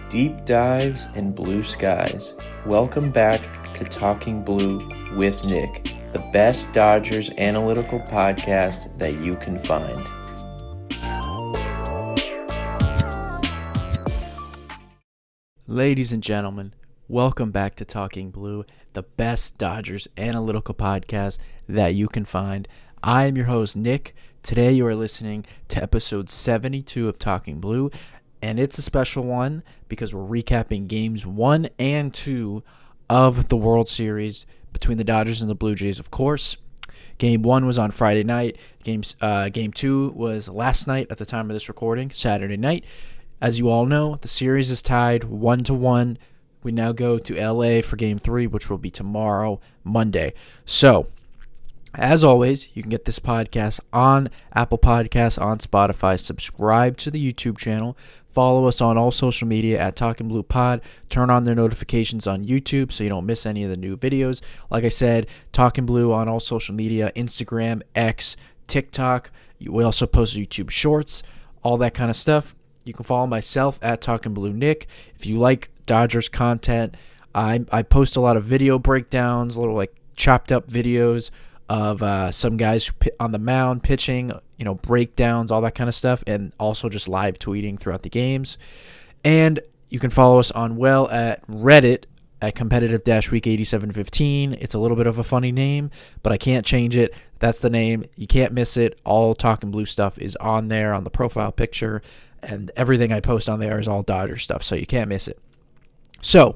Deep dives and blue skies. Welcome back to Talking Blue with Nick, the best Dodgers analytical podcast that you can find. Ladies and gentlemen, welcome back to Talking Blue, the best Dodgers analytical podcast that you can find. I am your host, Nick. Today you are listening to episode 72 of Talking Blue, and it's a special one because we're recapping games 1 and 2 of the World Series between the Dodgers and the Blue Jays, of course. Game 1 was on Friday night. Game 2 was last night at the time of this recording, Saturday night. As you all know, the series is tied 1-1. We now go to LA for Game 3, which will be tomorrow, Monday. So, as always, you can get this podcast on Apple Podcasts, on Spotify. Subscribe to the YouTube channel. Follow us on all social media at Talking Blue Pod. Turn on their notifications on YouTube so you don't miss any of the new videos. Like I said, Talking Blue on all social media, Instagram, X, TikTok. We also post YouTube shorts, all that kind of stuff. You can follow myself at Talking Blue Nick. If you like Dodgers content, I post a lot of video breakdowns, little like chopped up videos of some guys on the mound pitching, breakdowns, all that kind of stuff, and also just live tweeting throughout the games. And you can follow us on at Reddit at competitive-week8715. It's a little bit of a funny name, but I can't change it. That's the name. You can't miss it. All Talking Blue stuff is on there on the profile picture, and everything I post on there is all Dodger stuff, so you can't miss it. So,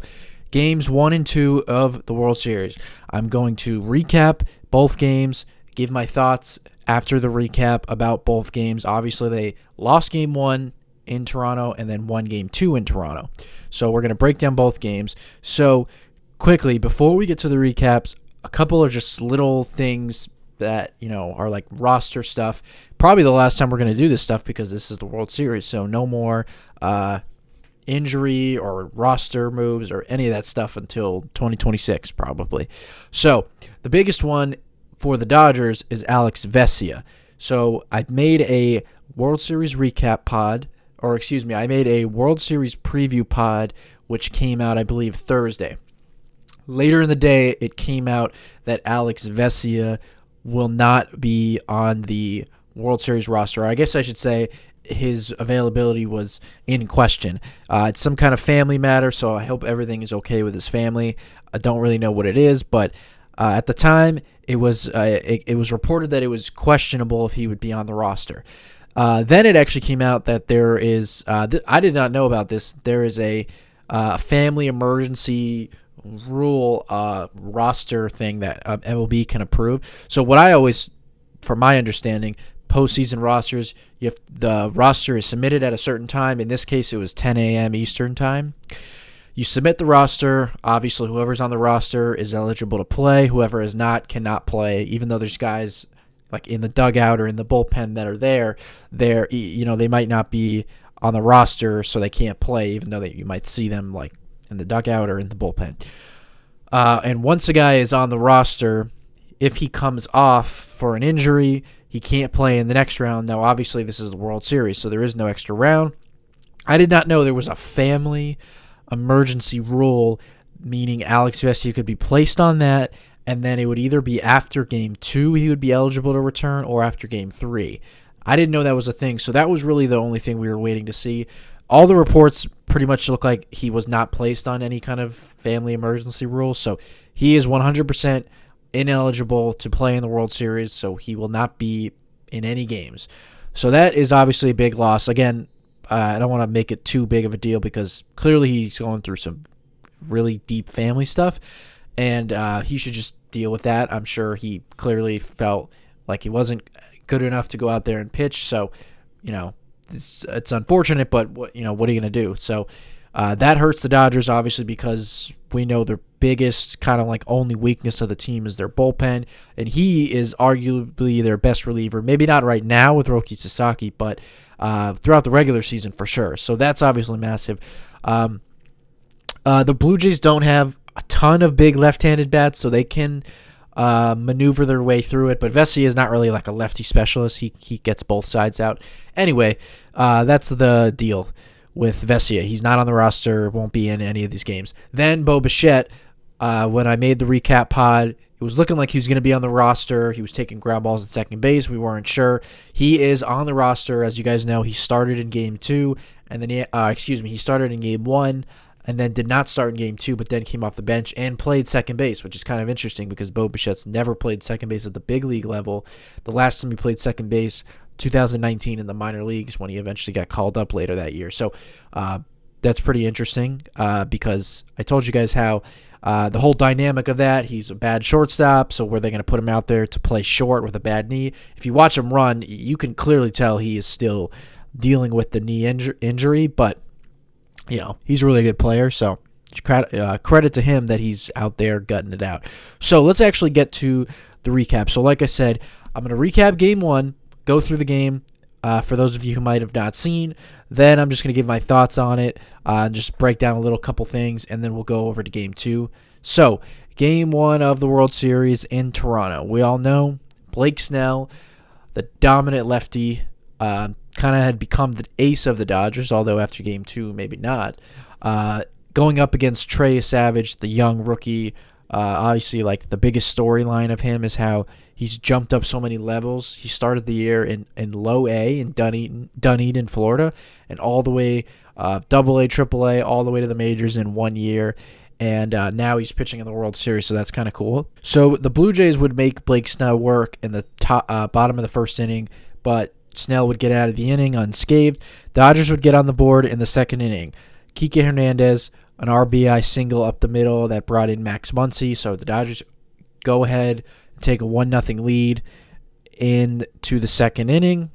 games 1 and 2 of the World Series. I'm going to recap both games, give my thoughts after the recap about both games. Obviously, they lost Game 1 in Toronto and then won Game 2 in Toronto. So we're going to break down both games. So quickly, before we get to the recaps, a couple of just little things that, are like roster stuff. Probably the last time we're going to do this stuff because this is the World Series. So no more injury or roster moves or any of that stuff until 2026 probably. So the biggest one for the Dodgers is Alex Vesia. So I made a World Series recap pod, I made a World Series preview pod, which came out, I believe, Thursday. Later in the day, it came out that Alex Vesia will not be on the World Series roster. I guess I should say his availability was in question. It's some kind of family matter, so I hope everything is okay with his family. I don't really know what it is, but at the time, it was reported that it was questionable if he would be on the roster. Then it actually came out that there is, I did not know about this, there is a family emergency rule roster thing that MLB can approve. So what I always, from my understanding, postseason rosters, the roster is submitted at a certain time. In this case, it was 10 a.m. Eastern time. You submit the roster. Obviously, whoever's on the roster is eligible to play. Whoever is not cannot play, even though there's guys like in the dugout or in the bullpen that are there, they might not be on the roster, so they can't play, even though you might see them like in the dugout or in the bullpen. And once a guy is on the roster, if he comes off for an injury, he can't play in the next round. Now, obviously, this is the World Series, so there is no extra round. I did not know there was a family emergency rule, meaning Alex Vesia could be placed on that, and then it would either be after Game 2 he would be eligible to return or after Game 3. I didn't know that was a thing, so that was really the only thing we were waiting to see. All the reports pretty much look like he was not placed on any kind of family emergency rule, so he is 100% ineligible to play in the World Series, so he will not be in any games. So that is obviously a big loss. Again, I don't want to make it too big of a deal because clearly he's going through some really deep family stuff, and he should just deal with that. I'm sure he clearly felt like he wasn't good enough to go out there and pitch, so, it's unfortunate, but what are you going to do? So that hurts the Dodgers, obviously, because we know their biggest kind of like only weakness of the team is their bullpen, and he is arguably their best reliever. Maybe not right now with Roki Sasaki, but throughout the regular season for sure. So that's obviously massive. The Blue Jays don't have a ton of big left-handed bats, so they can maneuver their way through it. But Vesia is not really like a lefty specialist. He gets both sides out. Anyway, that's the deal with Vesia. He's not on the roster, won't be in any of these games. Then Bo Bichette, when I made the recap pod, it was looking like he was going to be on the roster. He was taking ground balls at second base. We weren't sure. He is on the roster. As you guys know, he started in Game 2, and then he started in Game 1, and then did not start in Game 2, but then came off the bench and played second base, which is kind of interesting because Bo Bichette's never played second base at the big league level. The last time he played second base, 2019 in the minor leagues, when he eventually got called up later that year. So that's pretty interesting because I told you guys how the whole dynamic of that, he's a bad shortstop, so were they going to put him out there to play short with a bad knee? If you watch him run, you can clearly tell he is still dealing with the knee injury, but he's a really good player, so credit to him that he's out there gutting it out. So let's actually get to the recap. So like I said, I'm going to recap Game 1, go through the game for those of you who might have not seen. Then I'm just going to give my thoughts on it and just break down a little couple things, and then we'll go over to Game 2. So Game 1 of the World Series in Toronto. We all know Blake Snell, the dominant lefty, kind of had become the ace of the Dodgers, although after Game 2, maybe not. Going up against Trey Savage, the young rookie. Obviously, like the biggest storyline of him is how he's jumped up so many levels. He started the year in low A in Dunedin, Florida, and all the way double A, triple A, all the way to the majors in 1 year. And now he's pitching in the World Series, so that's kind of cool. So the Blue Jays would make Blake Snell work in the bottom of the first inning, but Snell would get out of the inning unscathed. Dodgers would get on the board in the second inning. Kike Hernandez, an RBI single up the middle that brought in Max Muncy. So the Dodgers go ahead and take a 1-0 lead into the second inning.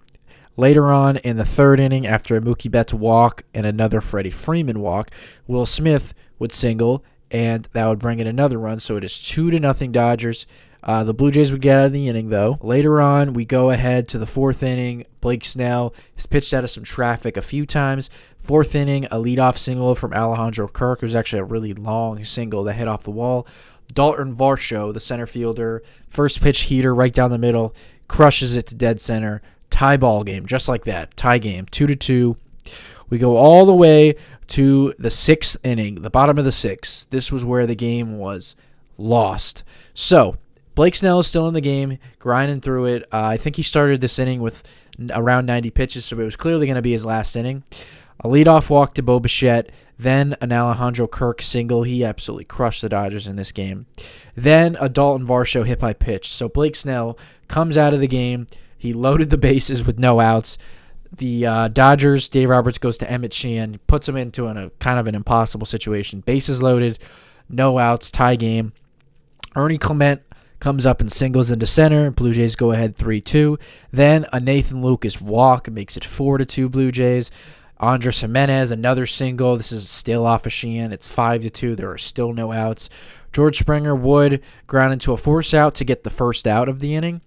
Later on in the third inning, after a Mookie Betts walk and another Freddie Freeman walk, Will Smith would single, and that would bring in another run. So it is 2-0 Dodgers. The Blue Jays would get out of the inning, though. Later on, we go ahead to the fourth inning. Blake Snell has pitched out of some traffic a few times. Fourth inning, a leadoff single from Alejandro Kirk. It was actually a really long single that hit off the wall. Dalton Varsho, the center fielder, first pitch heater right down the middle, crushes it to dead center. Tie ball game, just like that. Tie game, 2-2. We go all the way to the sixth inning, the bottom of the sixth. This was where the game was lost. So Blake Snell is still in the game, grinding through it. I think he started this inning with around 90 pitches, so it was clearly going to be his last inning. A leadoff walk to Bo Bichette, then an Alejandro Kirk single. He absolutely crushed the Dodgers in this game. Then a Dalton Varsho hit by pitch. So Blake Snell comes out of the game. He loaded the bases with no outs. The Dodgers, Dave Roberts goes to Emmett Sheehan, puts him into a kind of an impossible situation. Bases loaded, no outs, tie game. Ernie Clement comes up and singles into center. Blue Jays go ahead 3-2. Then a Nathan Lucas walk makes it 4-2 Blue Jays. Andres Jimenez, another single. This is still off of Sheehan. It's 5-2. There are still no outs. George Springer would ground into a force out to get the first out of the inning.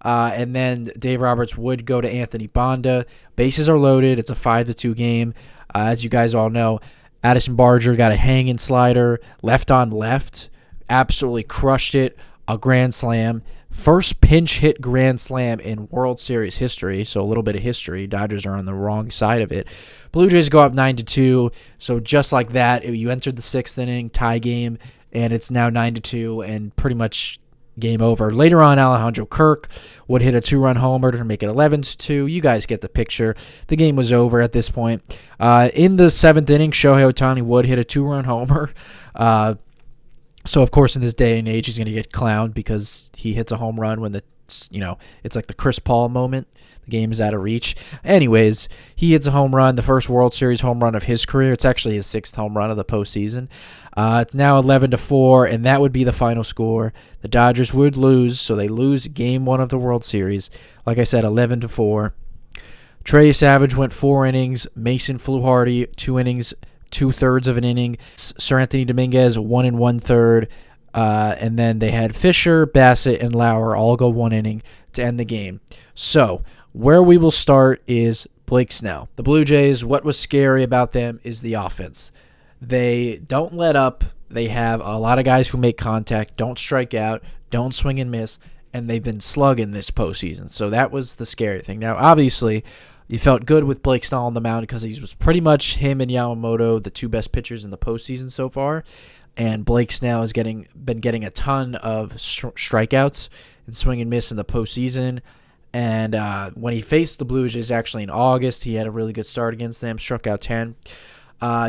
And then Dave Roberts would go to Anthony Banda. Bases are loaded. It's a 5-2 game. As you guys all know, Addison Barger got a hanging slider, left on left. Absolutely crushed it. A grand slam. First pinch hit grand slam in World Series history. So a little bit of history. Dodgers are on the wrong side of it. Blue Jays go up 9-2. So just like that, you entered the sixth inning, tie game, and it's now 9-2 and pretty much game over. Later on, Alejandro Kirk would hit a 2-run homer to make it 11-2. You guys get the picture. The game was over at this point. In the seventh inning, Shohei Ohtani would hit a 2-run homer. So, of course, in this day and age, he's going to get clowned because he hits a home run when it's like the Chris Paul moment. The game is out of reach. Anyways, he hits a home run, the first World Series home run of his career. It's actually his sixth home run of the postseason. It's now 11-4, and that would be the final score. The Dodgers would lose, so they lose Game 1 of the World Series. Like I said, 11-4. Trey Savage went 4 innings. Mason Fluharty, 2 innings, 2/3 of an inning. Sir Anthony Dominguez, 1 1/3. And then they had Fisher, Bassett, and Lauer all go 1 inning to end the game. So where we will start is Blake Snell. The Blue Jays, what was scary about them is the offense. They don't let up. They have a lot of guys who make contact, don't strike out, don't swing and miss, and they've been slugging this postseason. So that was the scary thing. Now, obviously, you felt good with Blake Snell on the mound because he was pretty much him and Yamamoto, the two best pitchers in the postseason so far. And Blake Snell has been getting a ton of strikeouts and swing and miss in the postseason. And when he faced the Blue Jays actually in August, he had a really good start against them, struck out 10.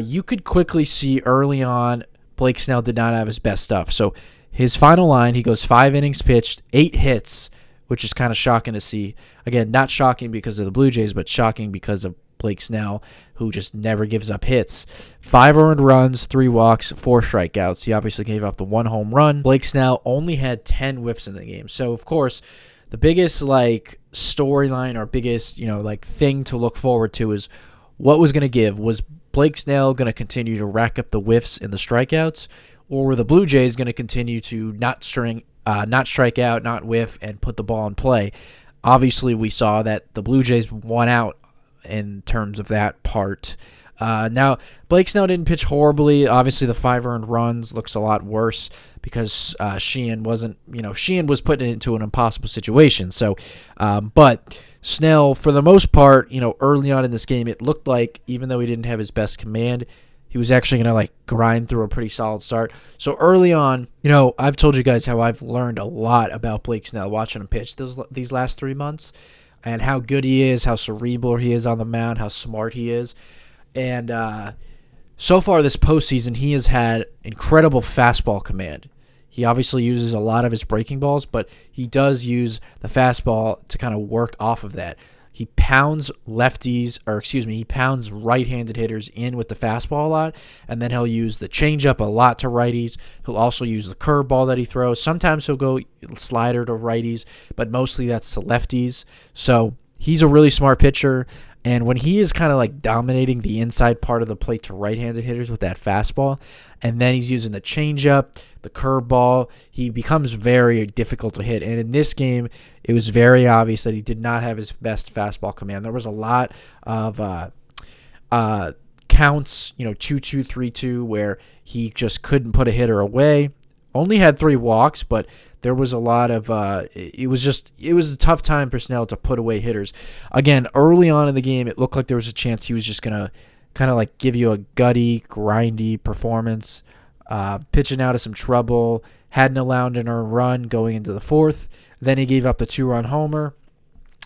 You could quickly see early on Blake Snell did not have his best stuff. So his final line, he goes 5 innings pitched, 8 hits, which is kind of shocking to see. Again, not shocking because of the Blue Jays, but shocking because of Blake Snell, who just never gives up hits. 5 earned runs, 3 walks, 4 strikeouts. He obviously gave up the 1 home run. Blake Snell only had 10 whiffs in the game. So, of course, the biggest storyline or biggest thing to look forward to is what was going to give. Was Blake Snell going to continue to rack up the whiffs and the strikeouts, or were the Blue Jays going to continue to not strike out, not whiff, and put the ball in play? Obviously, we saw that the Blue Jays won out in terms of that part. Now, Blake Snell didn't pitch horribly. Obviously, the 5 earned runs looks a lot worse because Sheehan was put into an impossible situation. So, but Snell, for the most part, early on in this game, it looked like even though he didn't have his best command, he was actually going to grind through a pretty solid start. So early on, I've told you guys how I've learned a lot about Blake Snell watching him pitch these last 3 months and how good he is, how cerebral he is on the mound, how smart he is. And so far this postseason, he has had incredible fastball command. He obviously uses a lot of his breaking balls, but he does use the fastball to kind of work off of that. He pounds right-handed hitters in with the fastball a lot, and then he'll use the changeup a lot to righties. He'll also use the curveball that he throws. Sometimes he'll go slider to righties, but mostly that's to lefties. So he's a really smart pitcher. And when he is kind of dominating the inside part of the plate to right-handed hitters with that fastball, and then he's using the changeup, the curveball, he becomes very difficult to hit. And in this game, it was very obvious that he did not have his best fastball command. There was a lot of counts, 2-2, 3-2, where he just couldn't put a hitter away. Only had 3 walks, but there was a lot of it was a tough time for Snell to put away hitters. Again, early on in the game, it looked like there was a chance he was just going to kind of give you a gutty, grindy performance, pitching out of some trouble, hadn't allowed in a run going into the 4th. Then he gave up the 2-run homer,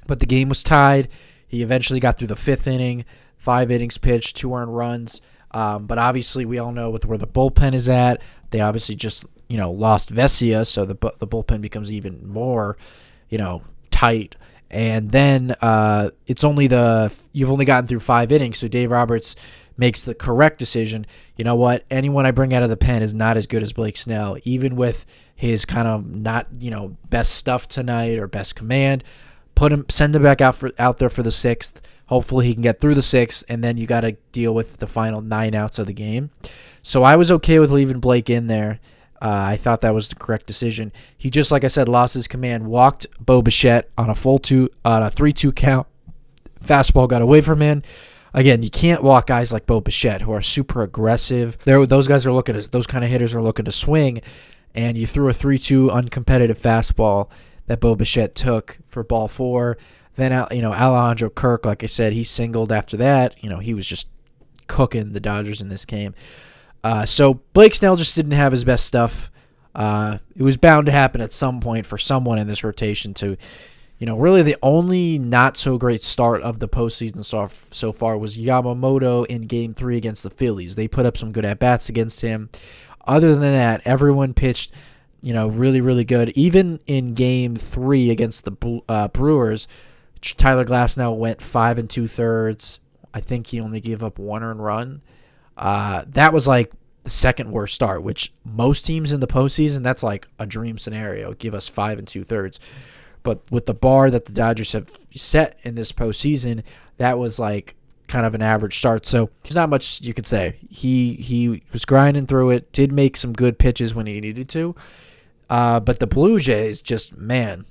but the game was tied. He eventually got through the 5th inning, 5 innings pitched, 2 earned runs. But obviously, we all know with where the bullpen is at, they obviously just lost Vesia, so the bullpen becomes even more, tight. And then you've only gotten through 5 innings, so Dave Roberts makes the correct decision. You know what? Anyone I bring out of the pen is not as good as Blake Snell, even with his kind of not best stuff tonight or best command. Send him back out there for the 6th. Hopefully he can get through the 6th, and then you got to deal with the final 9 outs of the game. So I was okay with leaving Blake in there. I thought that was the correct decision. He just, like I said, lost his command, walked Bo Bichette on a 3-2 count. Fastball got away from him. Again, you can't walk guys like Bo Bichette who are super aggressive. Those guys are those kind of hitters are looking to swing, and you threw a 3-2 uncompetitive fastball that Bo Bichette took for ball 4. Then Alejandro Kirk, like I said, he singled after that. He was just cooking the Dodgers in this game. So Blake Snell just didn't have his best stuff. It was bound to happen at some point for someone in this rotation to, really the only not so great start of the postseason so far was Yamamoto in Game 3 against the Phillies. They put up some good at-bats against him. Other than that, everyone pitched, really, really good. Even in Game 3 against the Brewers, Tyler Glasnow went 5 2/3. I think he only gave up 1 earned run. That was the second worst start, which most teams in the postseason, that's a dream scenario. Give us 5 2/3. But with the bar that the Dodgers have set in this postseason, that was kind of an average start. So there's not much you could say. He was grinding through it, did make some good pitches when he needed to. But the Blue Jays just, man,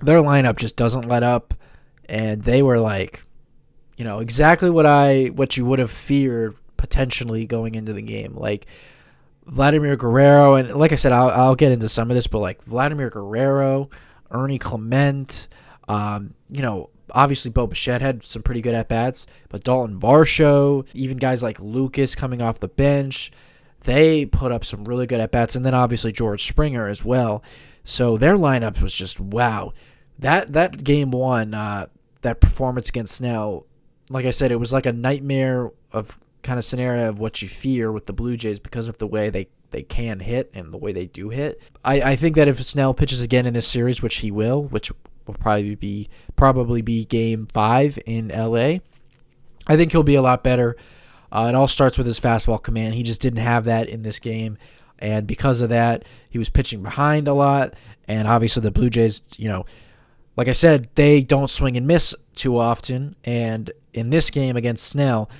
their lineup just doesn't let up. And they were exactly what you would have feared potentially going into the game. Vladimir Guerrero, and like I said, I'll get into some of this, but like Vladimir Guerrero, Ernie Clement, obviously Bo Bichette had some pretty good at bats, but Dalton Varsho, even guys like Lucas coming off the bench, they put up some really good at bats, and then obviously George Springer as well. So their lineup was just wow. That game one, that performance against Snell, like I said, it was like a nightmare of kind of scenario of what you fear with the Blue Jays because of the way they can hit and the way they do hit. I think that if Snell pitches again in this series, which he will, which will probably be Game 5 in LA, I think he'll be a lot better. It all starts with his fastball command. He just didn't have that in this game, and because of that, he was pitching behind a lot. And obviously the Blue Jays, like I said, they don't swing and miss too often. And in this game against Snell,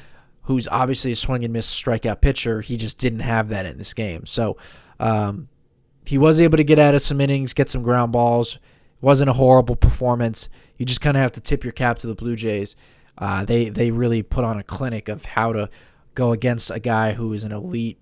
who's obviously a swing and miss strikeout pitcher, he just didn't have that in this game. So he was able to get out of some innings, get some ground balls. It wasn't a horrible performance. You just kind of have to tip your cap to the Blue Jays. They really put on a clinic of how to go against a guy who is an elite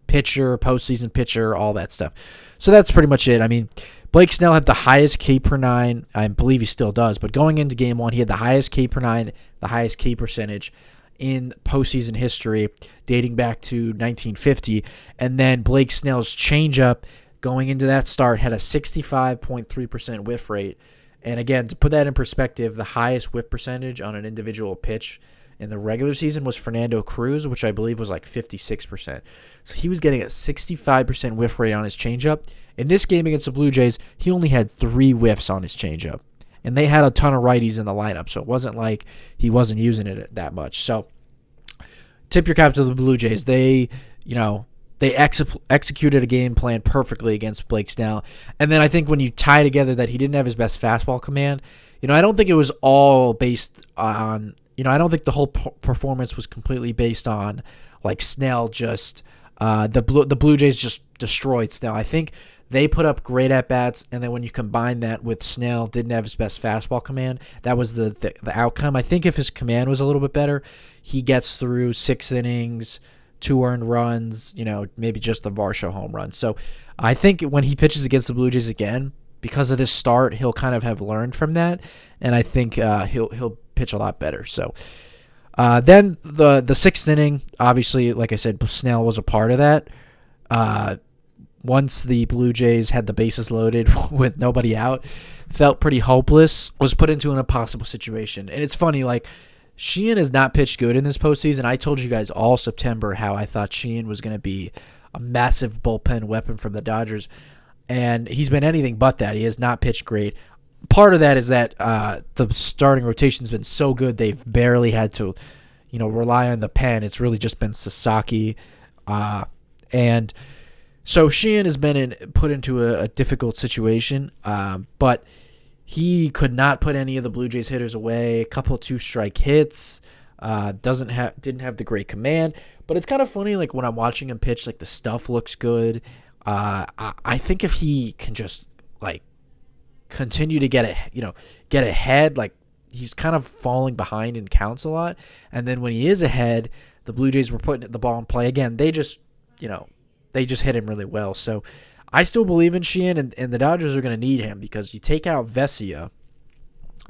pitcher, postseason pitcher, all that stuff. So that's pretty much it. I mean, Blake Snell had the highest K per nine. I believe he still does. But going into Game 1, he had the highest K per nine, the highest K percentage in postseason history dating back to 1950. And then Blake Snell's changeup going into that start had a 65.3% whiff rate. And again, to put that in perspective, the highest whiff percentage on an individual pitch in the regular season was Fernando Cruz, which I believe was like 56%. So he was getting a 65% whiff rate on his changeup. In this game against the Blue Jays, he only had 3 whiffs on his changeup. And they had a ton of righties in the lineup, so it wasn't like he wasn't using it that much. So tip your cap to the Blue Jays. They executed a game plan perfectly against Blake Snell. And then I think when you tie together that he didn't have his best fastball command, I don't think it was all based on, I don't think the whole performance was completely based on like Snell just, the Blue Jays just destroyed Snell. I think they put up great at-bats, and then when you combine that with Snell didn't have his best fastball command, that was the outcome. I think if his command was a little bit better, he gets through 6 innings, 2 earned runs, maybe just the Varsho home run. So I think when he pitches against the Blue Jays again, because of this start, he'll kind of have learned from that, and I think he'll pitch a lot better. So then the 6th inning, obviously, like I said, Snell was a part of that. Once the Blue Jays had the bases loaded with nobody out, felt pretty hopeless, was put into an impossible situation. And it's funny, like, Sheehan has not pitched good in this postseason. I told you guys all September how I thought Sheehan was going to be a massive bullpen weapon from the Dodgers, and he's been anything but that. He has not pitched great. Part of that is that the starting rotation has been so good they've barely had to, rely on the pen. It's really just been Sasaki, and so Sheehan has been put into a difficult situation, but he could not put any of the Blue Jays hitters away. A couple of 2-strike hits. Didn't have the great command, but it's kind of funny. Like when I'm watching him pitch, like the stuff looks good. I think if he can just like continue to get ahead, like he's kind of falling behind in counts a lot. And then when he is ahead, the Blue Jays were putting the ball in play again. They just hit him really well. So I still believe in Sheehan, and the Dodgers are going to need him because you take out Vesia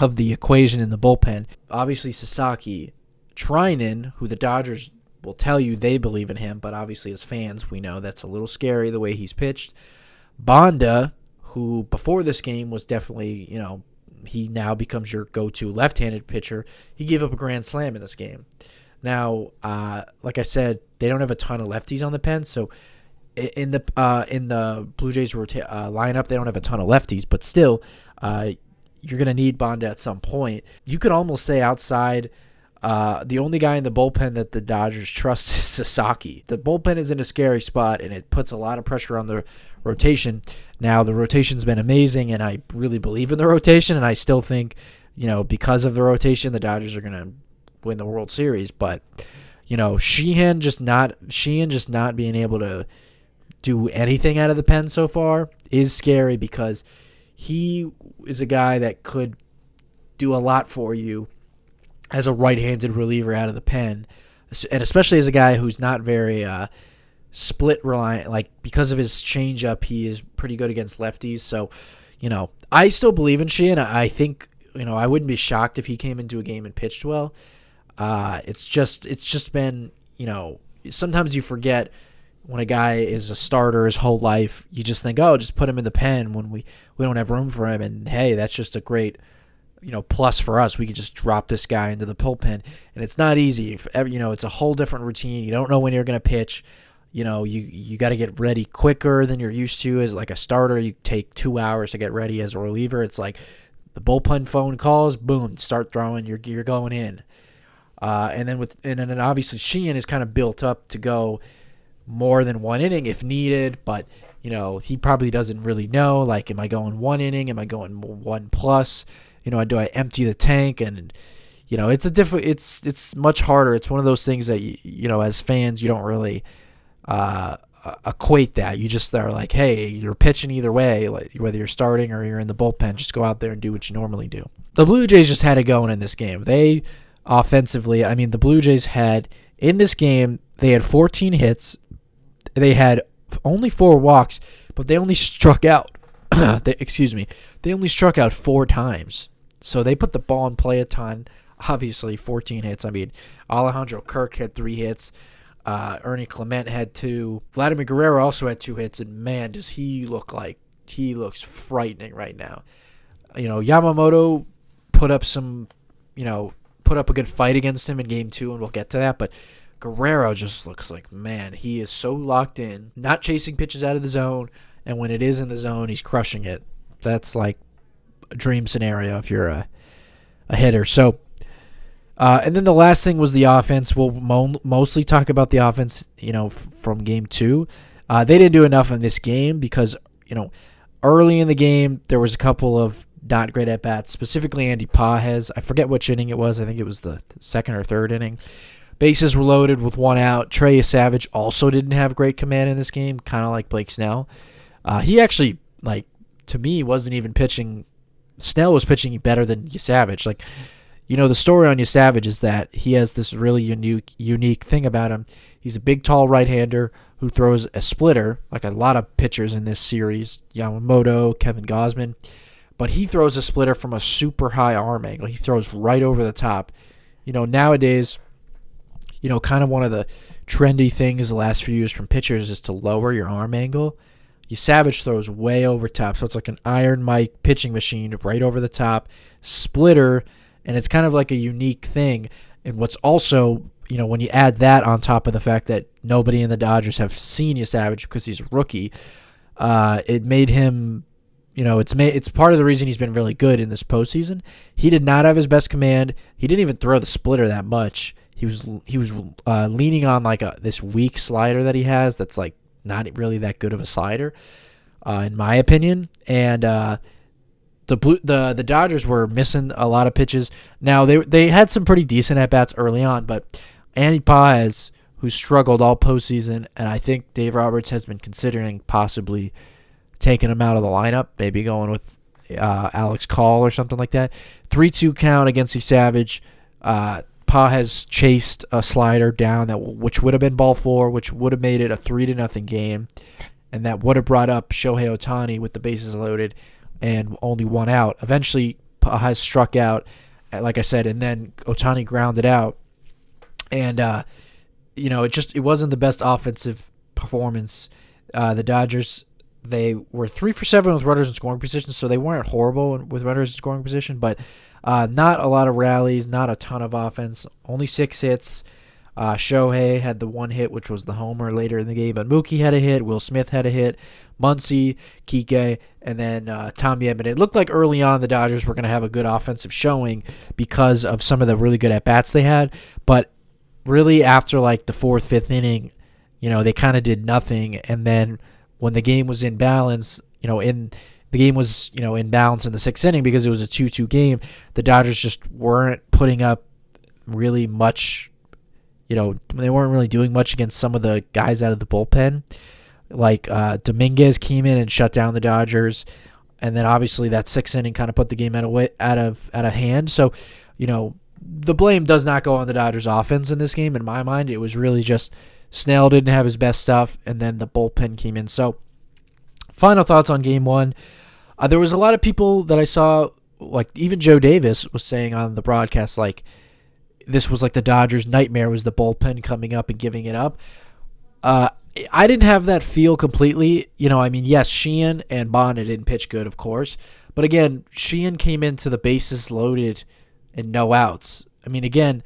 of the equation in the bullpen. Obviously, Sasaki, Trinan, who the Dodgers will tell you they believe in him, but obviously as fans, we know that's a little scary the way he's pitched. Banda, who before this game was definitely, he now becomes your go-to left-handed pitcher. He gave up a grand slam in this game. Now, like I said, they don't have a ton of lefties on the pen, so in the Blue Jays lineup, they don't have a ton of lefties, but still, you're going to need Banda at some point. You could almost say outside, the only guy in the bullpen that the Dodgers trust is Sasaki. The bullpen is in a scary spot, and it puts a lot of pressure on the rotation. Now, the rotation's been amazing, and I really believe in the rotation, and I still think, because of the rotation, the Dodgers are going to win the World Series. But, Sheehan just not being able to do anything out of the pen so far is scary because he is a guy that could do a lot for you as a right-handed reliever out of the pen, and especially as a guy who's not very split reliant. Like, because of his changeup, he is pretty good against lefties. So, I still believe in Sheehan. I think, I wouldn't be shocked if he came into a game and pitched well. It's just been, sometimes you forget when a guy is a starter his whole life. You just think, oh, just put him in the pen when we don't have room for him. And hey, that's just a great, plus for us. We could just drop this guy into the bullpen, and it's not easy. It's a whole different routine. You don't know when you're going to pitch. You got to get ready quicker than you're used to. As like a starter, you take 2 hours to get ready. As a reliever, it's like the bullpen phone calls, boom, start throwing. You're going in. And then obviously Sheehan is kind of built up to go more than one inning if needed, but he probably doesn't really know. Like, am I going 1 inning? Am I going 1+? Do I empty the tank? And it's much harder. It's one of those things that as fans you don't really equate that. You just are like, hey, you're pitching either way, like whether you're starting or you're in the bullpen. Just go out there and do what you normally do. The Blue Jays just had it going in this game. They offensively, the Blue Jays had in this game, they had 14 hits. They had only 4 walks, but they only struck out. They only struck out 4 times. So they put the ball in play a ton. Obviously, 14 hits. Alejandro Kirk had 3 hits. Ernie Clement had 2. Vladimir Guerrero also had 2 hits, and man, does he look like he looks frightening right now. Yamamoto put up a good fight against him in game 2, and we'll get to that, but Guerrero just looks like, man, he is so locked in, not chasing pitches out of the zone, and when it is in the zone, he's crushing it. That's like a dream scenario if you're a hitter. So, and then the last thing was the offense. We'll mostly talk about the offense, from game 2. They didn't do enough in this game because, early in the game, there was a couple of not great at-bats, specifically Andy Pages. I forget which inning it was. I think it was the second or third inning. Bases were loaded with 1 out. Trey Savage also didn't have great command in this game, kind of like Blake Snell. He actually, to me, wasn't even pitching. Snell was pitching better than Savage. The story on Savage is that he has this really unique thing about him. He's a big, tall right-hander who throws a splitter, like a lot of pitchers in this series, Yamamoto, Kevin Gausman. But he throws a splitter from a super high arm angle. He throws right over the top. Nowadays, kind of one of the trendy things the last few years from pitchers is to lower your arm angle. Savage throws way over top, so it's like an Iron Mike pitching machine right over the top, splitter, and it's kind of like a unique thing. And what's also, when you add that on top of the fact that nobody in the Dodgers have seen Savage because he's a rookie, it made him, it's part of the reason he's been really good in this postseason. He did not have his best command. He didn't even throw the splitter that much. He was leaning on this weak slider that he has that's not really that good of a slider, in my opinion. And the Dodgers were missing a lot of pitches. Now they had some pretty decent at bats early on, but Andy Pages, who struggled all postseason, and I think Dave Roberts has been considering possibly taking him out of the lineup, maybe going with Alex Call or something like that. 3-2 count against Savage. Pages chased a slider down which would have been ball 4, which would have made it a 3-0 game, and that would have brought up Shohei Ohtani with the bases loaded and only 1 out. Eventually, Pages struck out, like I said, and then Ohtani grounded out, and it wasn't the best offensive performance. The Dodgers, they were 3 for 7 with runners in scoring position, so they weren't horrible with runners in scoring position, but not a lot of rallies, not a ton of offense, only 6 hits. Shohei had the 1 hit, which was the homer later in the game, but Mookie had a hit, Will Smith had a hit, Muncy, Kike, and then Tom Edman. It looked like early on the Dodgers were going to have a good offensive showing because of some of the really good at-bats they had, but really after the 4th, 5th inning, they kind of did nothing, and then when the game was in balance, in balance in the 6th inning because it was a 2-2 game, the Dodgers just weren't putting up really much. They weren't really doing much against some of the guys out of the bullpen. Dominguez came in and shut down the Dodgers, and then obviously that 6th inning kind of put the game out of hand. So, the blame does not go on the Dodgers offense in this game. In my mind, it was really just Snell didn't have his best stuff, and then the bullpen came in. So, final thoughts on Game 1. There was a lot of people that I saw, like even Joe Davis was saying on the broadcast, like this was like the Dodgers' nightmare was the bullpen coming up and giving it up. I didn't have that feel completely. Yes, Sheehan and Bonda didn't pitch good, of course. But again, Sheehan came into the bases loaded and no outs. Again,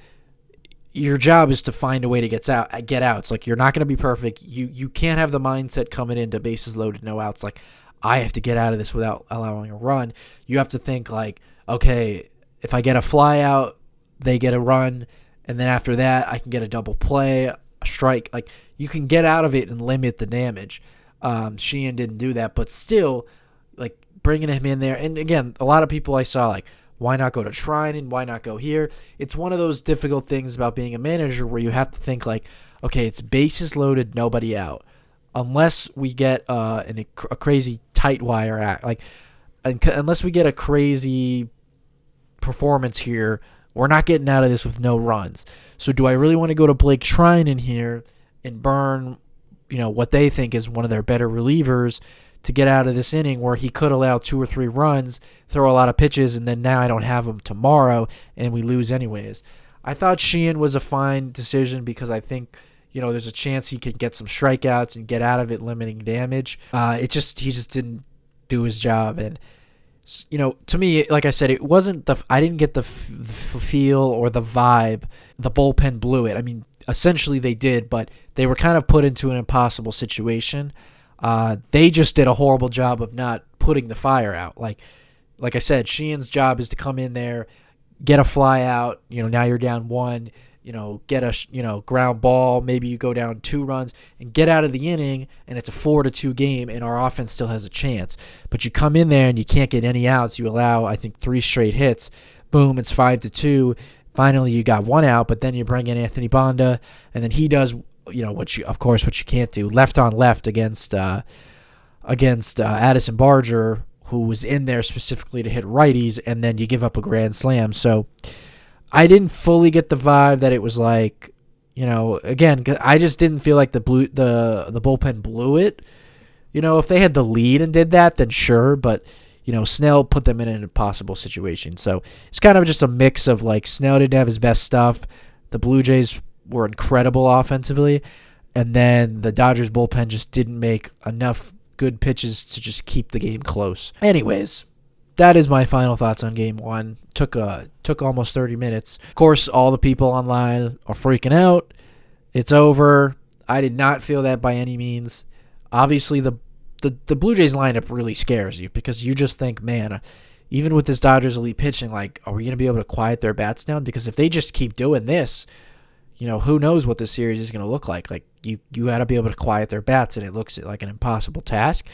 your job is to find a way to get outs. Like, you're not going to be perfect. You can't have the mindset coming into bases loaded, no outs. Like, I have to get out of this without allowing a run. You have to think like, okay, if I get a fly out, they get a run, and then after that, I can get a double play, a strike. Like, you can get out of it and limit the damage. Sheehan didn't do that, but still, like, bringing him in there. And again, a lot of people I saw, like, why not go to Treinen? Why not go here? It's one of those difficult things about being a manager where you have to think like, okay, it's bases loaded, nobody out. Unless we get a crazy tight wire act, unless we get a crazy performance here, we're not getting out of this with no runs. So do I really want to go to Blake Treinen here and burn, what they think is one of their better relievers to get out of this inning where he could allow 2 or 3 runs, throw a lot of pitches, and then now I don't have him tomorrow and we lose anyways. I thought Sheehan was a fine decision because I think, there's a chance he could get some strikeouts and get out of it limiting damage. He just didn't do his job. And, to me, like I said, it wasn't I didn't get the feel or the vibe. The bullpen blew it. Essentially they did, but they were kind of put into an impossible situation. They just did a horrible job of not putting the fire out. Like I said, Sheehan's job is to come in there, get a fly out. Now you're down 1. Get a ground ball. Maybe you go down 2 runs and get out of the inning, and it's a 4-2 game, and our offense still has a chance. But you come in there and you can't get any outs. You allow, I think, 3 straight hits. Boom, it's 5-2. Finally, you got 1 out, but then you bring in Anthony Bonda, and then he does, what you can't do, left on left against Addison Barger, who was in there specifically to hit righties, and then you give up a grand slam. So I didn't fully get the vibe that it was like, again, I just didn't feel like the bullpen blew it. If they had the lead and did that, then sure, but Snell put them in an impossible situation. So it's kind of just a mix of like Snell didn't have his best stuff. The Blue Jays were incredible offensively, and then the Dodgers bullpen just didn't make enough good pitches to just keep the game close. Anyways, that is my final thoughts on Game 1. Took almost 30 minutes. Of course, all the people online are freaking out. It's over. I did not feel that by any means. Obviously, the Blue Jays lineup really scares you because you just think, man, even with this Dodgers elite pitching, like, are we going to be able to quiet their bats down? Because if they just keep doing this, who knows what this series is going to look like. Like, you got to be able to quiet their bats, and it looks like an impossible task.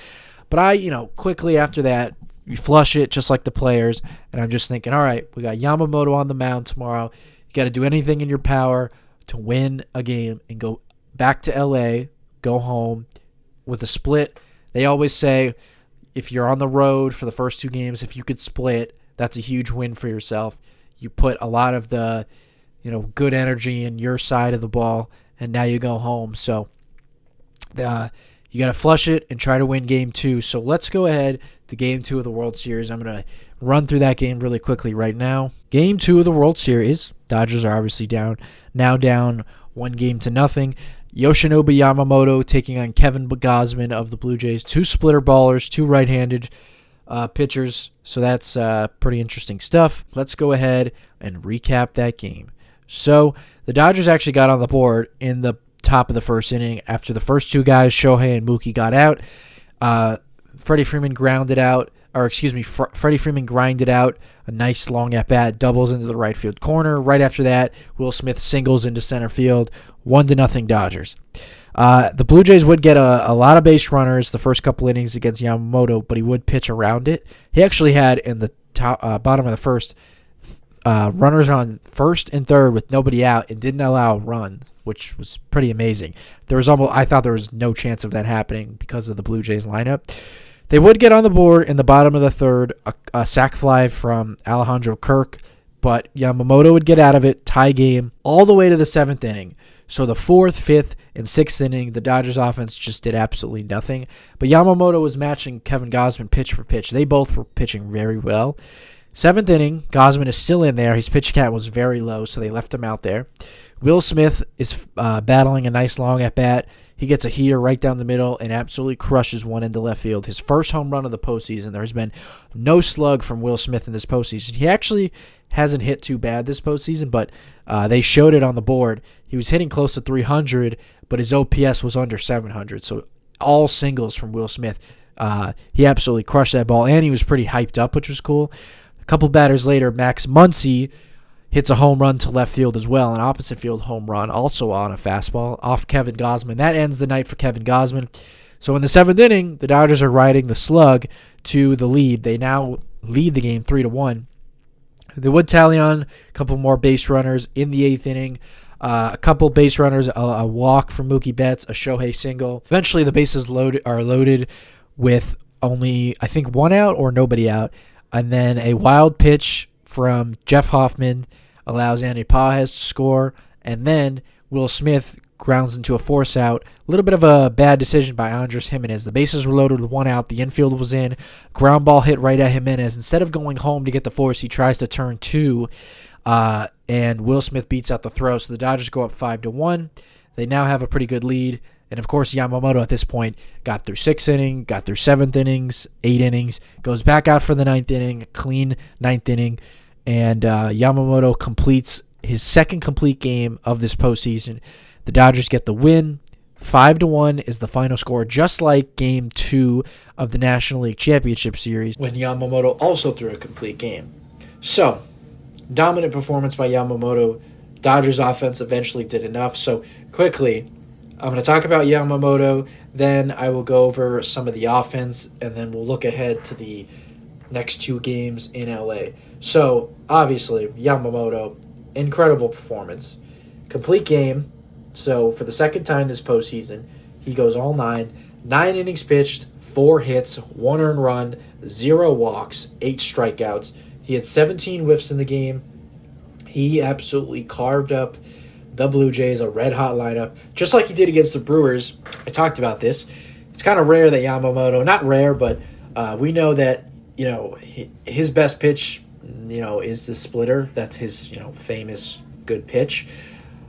But quickly after that, you flush it just like the players, and I'm just thinking, all right, we got Yamamoto on the mound tomorrow. You got to do anything in your power to win a game and go back to L.A., go home with a split. They always say if you're on the road for the first 2 games, if you could split, that's a huge win for yourself. You put a lot of the good energy in your side of the ball, and now you go home. So you got to flush it and try to win Game 2. So let's go ahead to Game 2 of the World Series. I'm going to run through that game really quickly right now. Game 2 of the World Series. Dodgers are obviously down 1-0. Yoshinobu Yamamoto taking on Kevin Gausman of the Blue Jays. 2 splitter ballers, 2 right-handed pitchers. So that's pretty interesting stuff. Let's go ahead and recap that game. So the Dodgers actually got on the board in the top of the first inning after the first 2 guys, Shohei and Mookie, got out. Freddie Freeman grinded out a nice long at-bat, doubles into the right field corner. Right after that, Will Smith singles into center field, 1-0 Dodgers. The Blue Jays would get a lot of base runners the first couple innings against Yamamoto, but he would pitch around it. He actually had in the bottom of the first runners on first and third with nobody out and didn't allow a run, which was pretty amazing. I thought there was no chance of that happening because of the Blue Jays lineup. They would get on the board in the bottom of the third, a sac fly from Alejandro Kirk, but Yamamoto would get out of it, tie game, all the way to the 7th inning. So the 4th, 5th, and 6th inning, the Dodgers offense just did absolutely nothing. But Yamamoto was matching Kevin Gausman pitch for pitch. They both were pitching very well. 7th inning, Gausman is still in there. His pitch count was very low, so they left him out there. Will Smith is battling a nice long at-bat. He gets a heater right down the middle and absolutely crushes one into left field. His first home run of the postseason. There has been no slug from Will Smith in this postseason. He actually hasn't hit too bad this postseason, but they showed it on the board. He was hitting close to 300, but his OPS was under 700. So all singles from Will Smith. He absolutely crushed that ball, and he was pretty hyped up, which was cool. A couple batters later, Max Muncy hits a home run to left field as well, an opposite field home run, also on a fastball, off Kevin Gausman. That ends the night for Kevin Gausman. So in the 7th inning, the Dodgers are riding the slug to the lead. They now lead the game 3-1. They would tally on a couple more base runners in the 8th inning. A couple base runners, a walk from Mookie Betts, a Shohei single. Eventually, the bases are loaded with only, I think, one out or nobody out. And then a wild pitch from Jeff Hoffman allows Andy Pages to score. And then Will Smith grounds into a force out. A little bit of a bad decision by Andres Jimenez. The bases were loaded with one out. The infield was in. Ground ball hit right at Jimenez. Instead of going home to get the force, he tries to turn two. And Will Smith beats out the throw. So the Dodgers go up 5-1. They now have a pretty good lead. And, of course, Yamamoto at this point got through 6th inning, got through 7th innings, 8 innings, goes back out for the 9th inning, clean 9th inning, and Yamamoto completes his second complete game of this postseason. The Dodgers get the win. 5-1 is the final score, just like Game 2 of the National League Championship Series, when Yamamoto also threw a complete game. So, dominant performance by Yamamoto. Dodgers offense eventually did enough. So, quickly, I'm going to talk about Yamamoto, then I will go over some of the offense, and then we'll look ahead to the next 2 games in LA. So, obviously, Yamamoto, incredible performance. Complete game. So, for the second time this postseason, he goes all 9. 9 innings pitched, 4 hits, 1 earned run, 0 walks, 8 strikeouts. He had 17 whiffs in the game. He absolutely carved up the Blue Jays, a red-hot lineup, just like he did against the Brewers. I talked about this. It's kind of rare that Yamamoto, not rare, but we know that, his best pitch, is the splitter. That's his, famous good pitch.